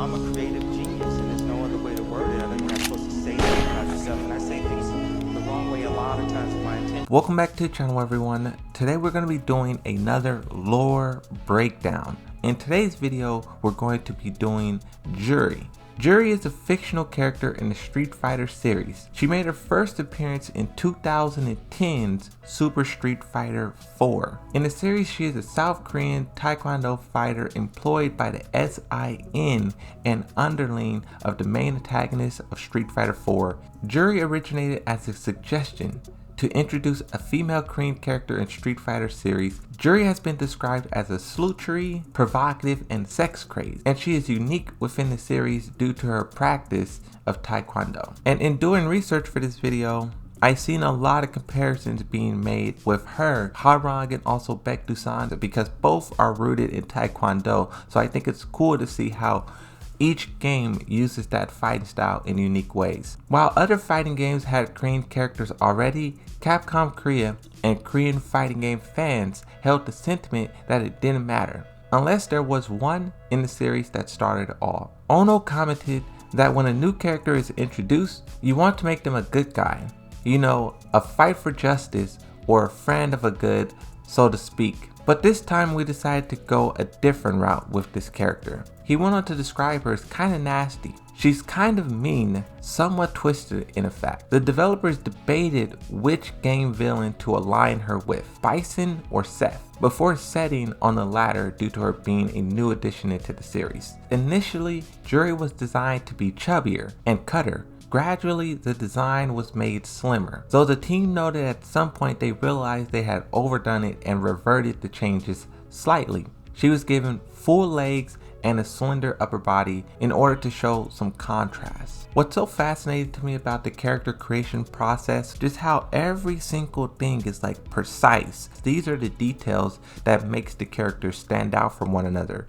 I'm a creative genius, and there's no other way to word it. I know you're not supposed to say things about yourself, and I say things the wrong way a lot of times with my intention. Welcome back to the channel, everyone. Today we're going to be doing another lore breakdown. In today's video, we're going to be doing Juri. Juri is a fictional character in the Street Fighter series. She made her first appearance in 2010's Super Street Fighter 4. In the series, she is a South Korean Taekwondo fighter employed by the SIN and underling of the main antagonist of Street Fighter 4. Juri originated as a suggestion to introduce a female Korean character in Street Fighter series. Juri has been described as a sultry, provocative, and sex-crazed, and she is unique within the series due to her practice of Taekwondo. And in doing research for this video, I've seen a lot of comparisons being made with her, Harang, and also Baek Dusan, because both are rooted in Taekwondo. So I think it's cool to see how each game uses that fighting style in unique ways. While other fighting games had Korean characters already, Capcom Korea and Korean fighting game fans held the sentiment that it didn't matter, unless there was one in the series that started it all. Ono commented that when a new character is introduced, you want to make them a good guy. You know, a fight for justice or a friend of a good, so to speak. But this time we decided to go a different route with this character. He went on to describe her as kinda nasty. She's kind of mean, somewhat twisted in effect. The developers debated which game villain to align her with, Bison or Seth, before setting on the latter due to her being a new addition into the series. Initially, Juri was designed to be chubbier and cutter. Gradually, the design was made slimmer, so the team noted at some point they realized they had overdone it and reverted the changes slightly. She was given full legs and a slender upper body in order to show some contrast. What's so fascinating to me about the character creation process, just how every single thing is like precise. These are the details that makes the characters stand out from one another.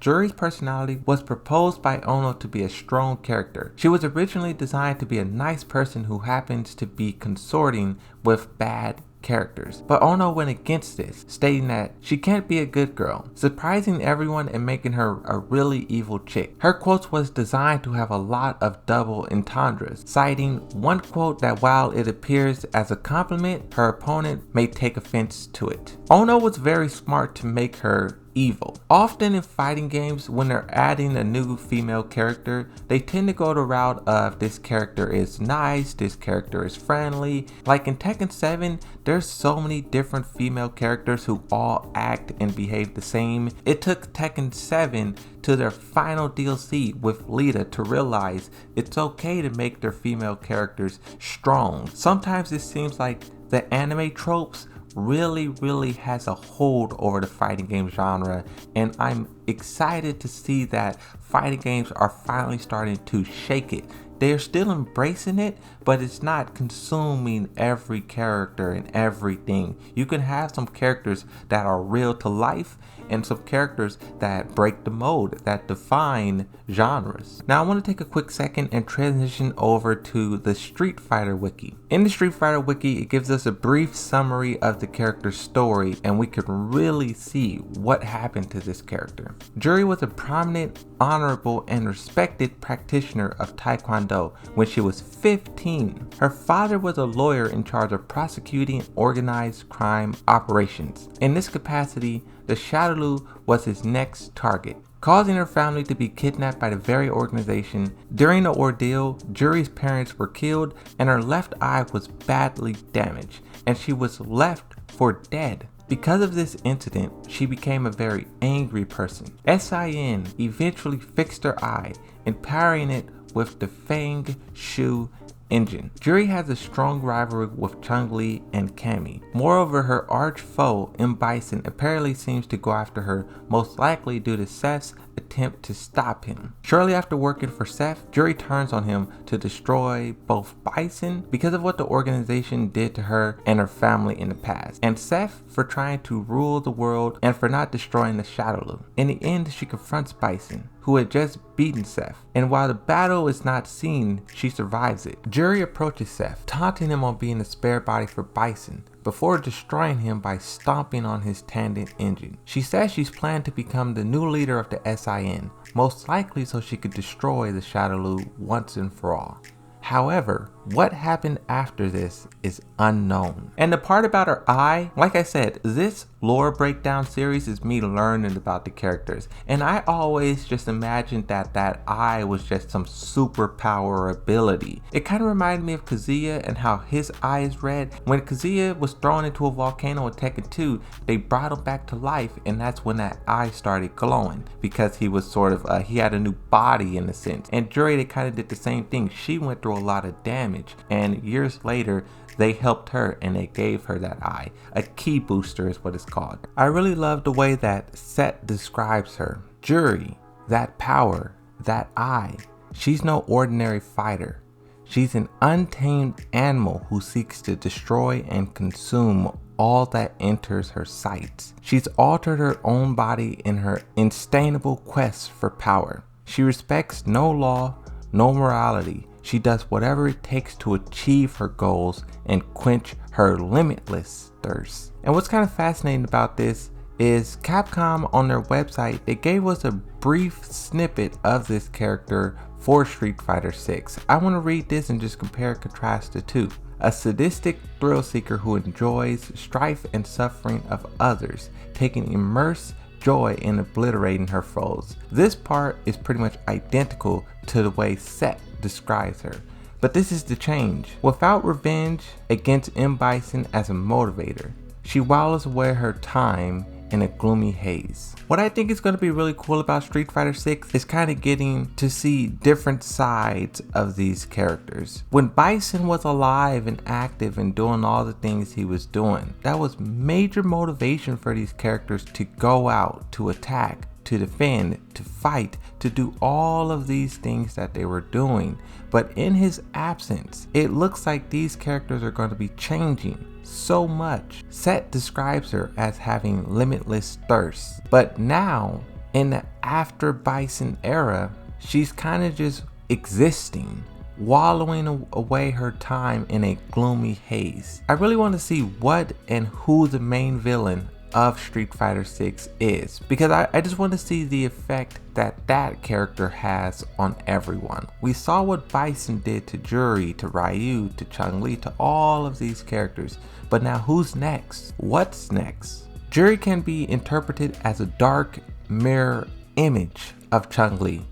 Juri's personality was proposed by Ono to be a strong character. She was originally designed to be a nice person who happens to be consorting with bad characters, but Ono went against this, stating that she can't be a good girl, surprising everyone and making her a really evil chick. Her quotes was designed to have a lot of double entendres, citing one quote that while it appears as a compliment, her opponent may take offense to it. Ono was very smart to make her evil. Often in fighting games, when they're adding a new female character, they tend to go the route of this character is nice, this character is friendly. Like in Tekken 7, there's so many different female characters who all act and behave the same. It took Tekken 7 to their final DLC with Lita to realize it's okay to make their female characters strong. Sometimes it seems like the anime tropes really has a hold over the fighting game genre, and I'm excited to see that fighting games are finally starting to shake it. They're still embracing it, but it's not consuming every character and everything. You can have some characters that are real to life and some characters that break the mold, that define genres. Now I want to take a quick second and transition over to the Street Fighter Wiki. In the Street Fighter Wiki, it gives us a brief summary of the character's story, and we can really see what happened to this character. Juri was a prominent, honorable, and respected practitioner of Taekwondo when she was 15. Her father was a lawyer in charge of prosecuting organized crime operations. In this capacity, the Shadowloo was his next target, causing her family to be kidnapped by the very organization. During the ordeal, Juri's parents were killed and her left eye was badly damaged, and she was left for dead. Because of this incident, she became a very angry person. SIN eventually fixed her eye, empowering it with the Fang Shu engine. Juri has a strong rivalry with Chun-Li and Cammy. Moreover, her arch foe, M. Bison, apparently seems to go after her, most likely due to Seth's attempt to stop him. Shortly after working for Seth, Juri turns on him to destroy both Bison because of what the organization did to her and her family in the past, and Seth for trying to rule the world and for not destroying the Shadowloo. In the end, she confronts Bison, who had just beaten Seth, and while the battle is not seen, she survives it. Juri approaches Seth, taunting him on being a spare body for Bison. before destroying him by stomping on his tandem engine. She says she's planned to become the new leader of the SIN, most likely so she could destroy the Shadaloo once and for all. However, what happened after this is unknown. And the part about her eye, like I said, this lore breakdown series is me learning about the characters. And I always just imagined that that eye was just some superpower ability. It kind of reminded me of Kazuya and how his eye is red. When Kazuya was thrown into a volcano in Tekken 2, they brought him back to life, and that's when that eye started glowing because he was sort of, he had a new body in a sense. And Juri, they kind of did the same thing. She went through a lot of damage, and years later they helped her and they gave her that eye. A ki booster is what it's called. I really love the way that Set describes her. Juri, that power, that eye, she's no ordinary fighter. She's an untamed animal who seeks to destroy and consume all that enters her sights. She's altered her own body in her unsustainable quest for power. She respects no law, no morality. She does whatever it takes to achieve her goals and quench her limitless thirst. And what's kind of fascinating about this is Capcom on their website, they gave us a brief snippet of this character for Street Fighter 6. I want to read this and just compare and contrast the two. A sadistic thrill seeker who enjoys strife and suffering of others, taking immense joy in obliterating her foes. This part is pretty much identical to the way Set describes her. But this is the change. Without revenge against M. Bison as a motivator, she whiles away her time in a gloomy haze. What I think is going to be really cool about Street Fighter 6 is kind of getting to see different sides of these characters. When Bison was alive and active and doing all the things he was doing, that was major motivation for these characters to go out, to attack, to defend, to fight, to do all of these things that they were doing. But in his absence, it looks like these characters are going to be changing so much. Set describes her as having limitless thirst. But now, in the after Bison era, she's kind of just existing, wallowing away her time in a gloomy haze. I really want to see what and who the main villain of Street Fighter 6 is, because I just want to see the effect that that character has on everyone. We saw what Bison did to Juri, to Ryu, to Chun-Li, to all of these characters, but now who's next? What's next? Juri can be interpreted as a dark mirror image of Chun-Li,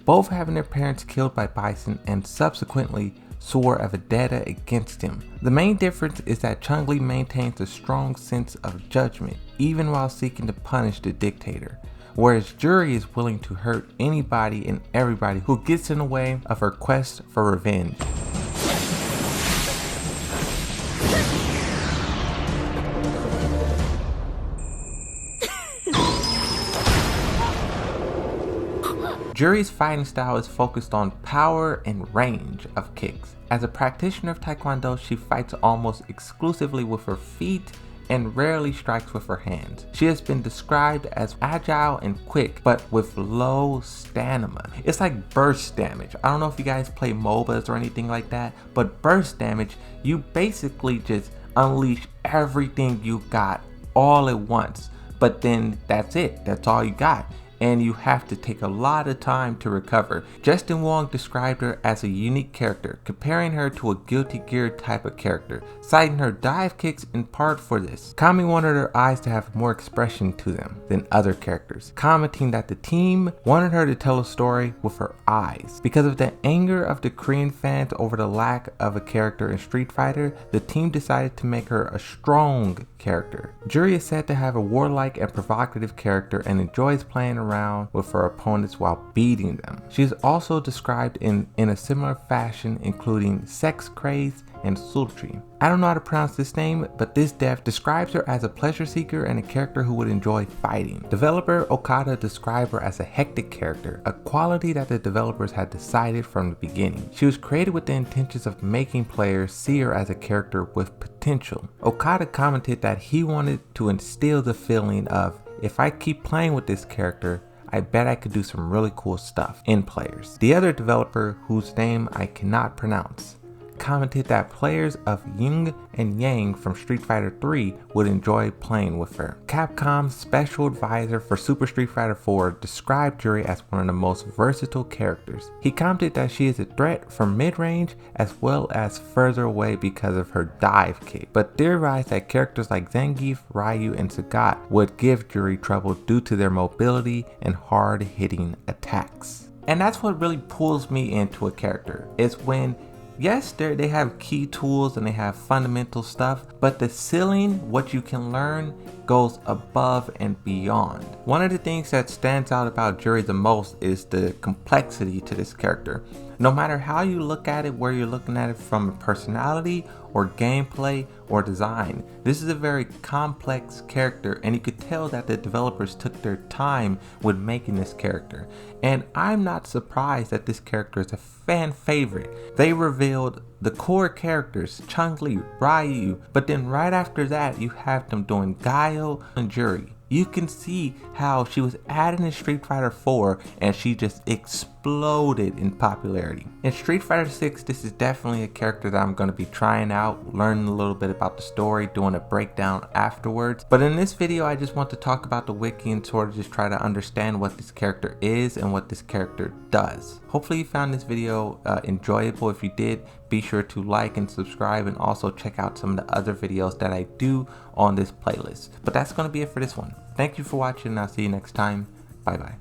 both having their parents killed by Bison and subsequently swore a vendetta against him. The main difference is that Chun-Li maintains a strong sense of judgment even while seeking to punish the dictator, whereas Juri is willing to hurt anybody and everybody who gets in the way of her quest for revenge. Juri's fighting style is focused on power and range of kicks. As a practitioner of Taekwondo, she fights almost exclusively with her feet and rarely strikes with her hands. She has been described as agile and quick, but with low stamina. It's like burst damage. I don't know if you guys play MOBAs or anything like that, but burst damage, you basically just unleash everything you got all at once. But then that's it. That's all you got. And you have to take a lot of time to recover. Justin Wong described her as a unique character, comparing her to a Guilty Gear type of character, citing her dive kicks in part for this. Kami wanted her eyes to have more expression to them than other characters, commenting that the team wanted her to tell a story with her eyes. Because of the anger of the Korean fans over the lack of a character in Street Fighter, the team decided to make her a strong character. Juri is said to have a warlike and provocative character and enjoys playing around with her opponents while beating them. She is also described in a similar fashion, including Sex-crazed and sultry. I don't know how to pronounce this name, but this dev describes her as a pleasure seeker and a character who would enjoy fighting. Developer Okada described her as a hectic character, a quality that the developers had decided from the beginning. She was created with the intentions of making players see her as a character with potential. Okada commented that he wanted to instill the feeling of, if I keep playing with this character, I bet I could do some really cool stuff in players. The other developer, whose name I cannot pronounce, commented that players of Yin and Yang from Street Fighter 3 would enjoy playing with her. Capcom's special advisor for Super Street Fighter 4 described Juri as one of the most versatile characters. He commented that she is a threat from mid-range as well as further away because of her dive kick, but theorized that characters like Zangief, Ryu, and Sagat would give Juri trouble due to their mobility and hard-hitting attacks. And that's what really pulls me into a character, is when yes, they have key tools and they have fundamental stuff, but the ceiling, what you can learn, goes above and beyond. One of the things that stands out about Juri the most is the complexity to this character. No matter how you look at it, where you're looking at it from a personality or gameplay or design, this is a very complex character, and you could tell that the developers took their time with making this character. And I'm not surprised that this character is a fan favorite. They revealed the core characters, Chun-Li, Ryu, but then right after that you have them doing Guile and Juri. You can see how she was added in Street Fighter 4 and she just exploded in popularity. In Street Fighter 6, this is definitely a character that I'm going to be trying out, learning a little bit about the story, doing a breakdown afterwards. But in this video, I just want to talk about the wiki and sort of just try to understand what this character is and what this character does. Hopefully you found this video enjoyable. If you did, be sure to like and subscribe, and also check out some of the other videos that I do on this playlist. But that's going to be it for this one. Thank you for watching, and I'll see you next time. Bye bye.